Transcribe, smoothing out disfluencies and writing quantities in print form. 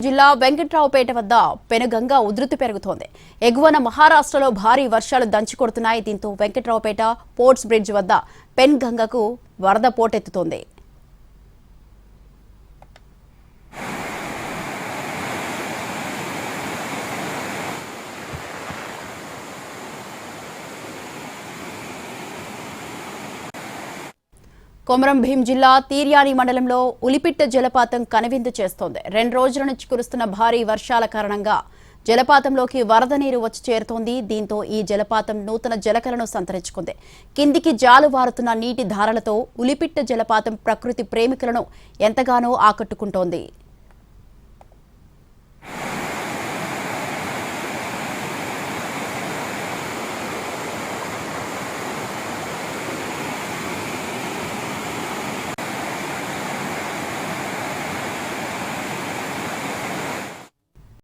జిల్లా వెంకట్రావుపేట వద్ద పెనుగంగ ఉధృతి పెరుగుతోంది. ఎగువన మహారాష్ట్రలో భారీ వర్షాలు దంచుకొడుతున్నాయి. దీంతో వెంకట్రావుపేట పోర్ట్స్ బ్రిడ్జ్ వద్ద పెన్గంగకు వరద పోటెత్తుతోంది. కొమరం భీం జిల్లా తీర్యాని మండలంలో ఉలిపిట్ట జలపాతం కనువిందు చేస్తోంది. 2 రోజుల నుంచి కురుస్తున్న భారీ వర్షాల కారణంగా జలపాతంలోకి వరద నీరు వచ్చి చేరుతోంది. దీంతో ఈ జలపాతం నూతన జలకలను సంతరించుకుంది. కిందికి జాలువారుతున్న నీటి ధారలతో ఉలిపిట్ట జలపాతం ప్రకృతి ప్రేమికులను ఎంతగానో ఆకట్టుకుంటోంది.